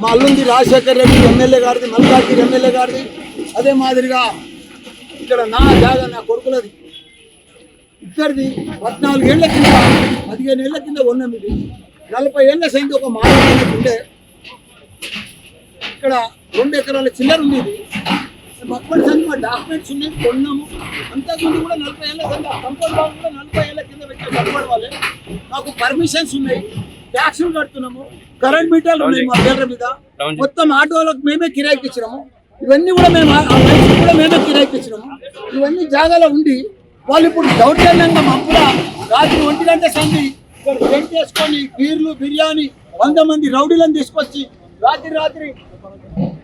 మా అల్లుంది రాజశేఖర్ రెడ్డి ఎమ్మెల్యే గారిది, మల్కాజ్గిరి ఎమ్మెల్యే గారిది. అదే మాదిరిగా ఇక్కడ నా జాగా నా కొడుకులది ఇద్దరిది 14 ఏళ్ల కింద 15 ఏళ్ల కింద ఉన్నాం. ఇది 40 ఏళ్ల సైంది ఒక మానవునికి ఉండే ఇక్కడ 2 ఎకరాల చిల్లర ఉంది. ఇది అప్పటి సంది మా డాక్యుమెంట్స్ ఉన్నాయి, కొన్నాము. అంతకుముందు కూడా 40 ఏళ్ల కింద కంపౌండ్ వాళ్ళు కూడా 40 ఏళ్ల కింద పెట్టే కంపౌండ్ వాళ్ళే. మాకు పర్మిషన్స్ ఉన్నాయి, ట్యాక్సులు కడుతున్నాము, కరెంట్ మీటర్లు ఉన్నాయి మా పేర్ల మీద. మొత్తం ఆటోలకు మేమే కిరాయికి ఇచ్చినాము. ఇవన్నీ కూడా మేము కూడా మేమే కిరాయికి ఇచ్చినాము. ఇవన్నీ జాగాలో ఉండి వాళ్ళు ఇప్పుడు దౌర్జన్యంగా మప్పుల రాత్రి 1 గంట సంది ఇక్కడ టెంట్ చేసుకొని బీర్లు బిర్యానీ 100 మంది రౌడీలను తీసుకొచ్చి రాత్రి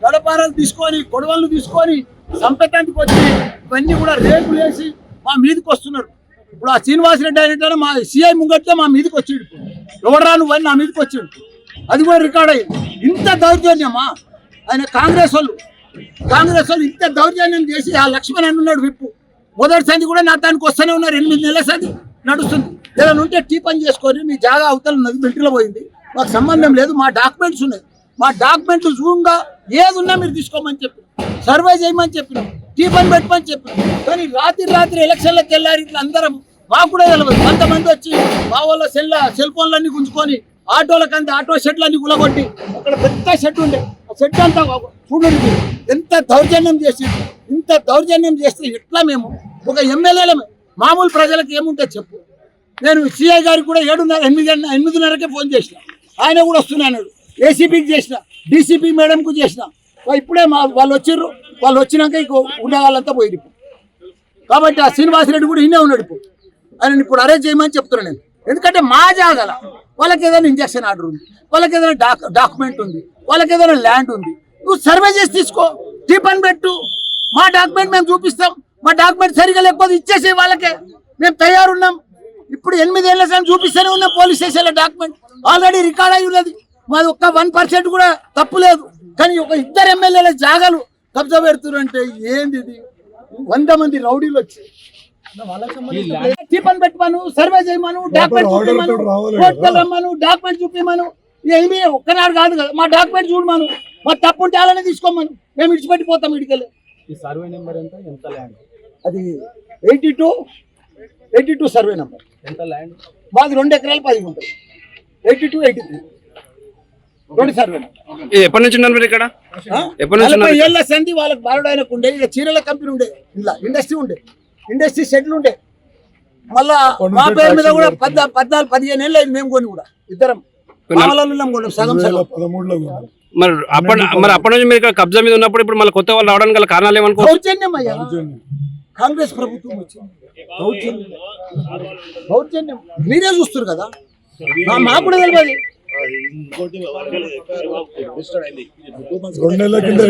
గడపారాలు తీసుకొని గొడవలు తీసుకొని సంపెతానికి వచ్చి ఇవన్నీ కూడా రేపులు వేసి మా మీదకి వస్తున్నారు. ఇప్పుడు ఆ శ్రీనివాసరెడ్డి అయినట్టు మా సిఐ ముంగట్టే మా మీదకి వచ్చిండు. ఎవడరా నువ్వని నా మీదకి వచ్చిండు. అది కూడా రికార్డ్ అయ్యింది. ఇంత దౌర్జన్యమా ఆయన కాంగ్రెస్ వాళ్ళు ఇంత దౌర్జన్యం చేసి ఆ లక్ష్మణ్ అన్నాడు విప్పు మొదటి సంది కూడా నా దానికి వస్తూనే ఉన్నారు. 8 నెలల సంది నడుస్తుంది. ఏదైనా ఉంటే టీ పని చేసుకొని మీ జాగా అవతల ఉన్నది మింటిలో పోయింది, మాకు సంబంధం లేదు. మా డాక్యుమెంట్స్ ఉన్నాయి, మా డాక్యుమెంట్లు జూమ్గా ఏది ఉన్నా మీరు తీసుకోమని చెప్పినాం, సర్వే చేయమని చెప్పినాం, టీ పని పెట్టమని చెప్పినాం. కానీ రాత్రి ఎలక్షన్లకు వెళ్ళారు. ఇట్లా అందరం మాకు కూడా తెలియదు. కొంతమంది వచ్చి మా వాళ్ళ సెల్ ఫోన్లన్నీ గుంజుకొని ఆటోలకంతా ఆటో షెడ్లన్నీ గులగొట్టి అక్కడ పెద్ద షెడ్ ఉండే ఆ షెడ్ అంతా చూడండి ఎంత దౌర్జన్యం చేసి. ఇంత దౌర్జన్యం చేస్తే ఎట్లా మేము ఒక ఎమ్మెల్యేలమే మామూలు ప్రజలకు ఏముంటే చెప్పు. నేను సిఐ గారికి కూడా 8:30కే ఫోన్ చేసిన, ఆయన కూడా వస్తున్నాడు. ఏసీపీకి చేసిన, డీసీపీ మేడంకు చేసిన. ఇప్పుడే వాళ్ళు వచ్చిర్రు, వాళ్ళు వచ్చినాక ఇంకో ఉండేవాళ్ళంతా పోయి. కాబట్టి ఆ శ్రీనివాసరెడ్డి కూడా ఇన్నే ఉన్నాడు. ఇప్పుడు ఆయన ఇప్పుడు అరెస్ట్ చేయమని చెప్తున్నాను నేను. ఎందుకంటే మా జాగాల వాళ్ళకి ఏదైనా ఇంజక్షన్ ఆర్డర్ ఉంది, వాళ్ళకి ఏదైనా డాక్యుమెంట్ ఉంది, వాళ్ళకి ఏదైనా ల్యాండ్ ఉంది. నువ్వు సర్వే చేసి తీసుకో, టీ పని పెట్టు, మా డాక్యుమెంట్ మేము చూపిస్తాం. మా డాక్యుమెంట్ సరిగా లేకపోతే ఇచ్చేసే వాళ్ళకే మేము తయారున్నాం. ఇప్పుడు 8 ఏళ్ల సమయం చూపిస్తూనే ఉన్నాం. పోలీస్ స్టేషన్లో డాక్యుమెంట్ ఆల్రెడీ రికార్డ్ అయి ఉన్నది. మాది ఒక్క 1% కూడా తప్పు లేదు. కానీ ఒక 2 ఎమ్మెల్యేల జాగాలు కబ్జా పెడుతున్నారు అంటే ఏంది ఇది? 100 మంది రౌడీలు వచ్చి టీపన్ పెట్టమను, సర్వే చేయమను, డాక్యుమెంట్ చూపించమను, కోర్టుకు రమ్మను, డాక్యుమెంట్ చూపించమను. ఏమి ఒక్కనాడు కాదు కదా, మా డాక్యుమెంట్ చూడమను. మా తప్పు ఉంటే అలానే తీసుకోమను, మేము ఇడిచిపెట్టిపోతాం. ఇడికెళ్ళి సర్వే నెంబర్ ఎంత ల్యాండ్? అది 82 సర్వే నెంబర్. ఎంత ల్యాండ్? మాది 2 ఎకరాలు 10 గుంటలు. 82, 83 2 సర్వే నెంబర్. ఎప్పటి నుంచి ఉన్నారు ఇక్కడ? 40 ఏళ్ల సంధి వాళ్ళకి బాలుడు ఆయనకు ఉండే. ఇక చీరల కంపెనీ ఉండే, ఇలా ఇండస్ట్రీ షెడ్లు ఉండే. మళ్ళా మా పేరు మీద కూడా 14-15 ఏళ్ళు అయింది. మేము కొని కూడా ఇద్దరం సగం 13లో. మరి అప్పటి నుంచి మీరు ఇక్కడ కబ్జా మీద ఉన్నప్పుడు ఇప్పుడు మళ్ళీ కొత్త వాళ్ళు రావడానికి గల కారణాలు ఏమనుకో? దౌర్జన్యం అయ్యా, కాంగ్రెస్ ప్రభుత్వం వచ్చింది. దౌర్జన్యం మీరే చూస్తారు కదా, మాకు కూడా తెలియదు. 2 నెలల కింద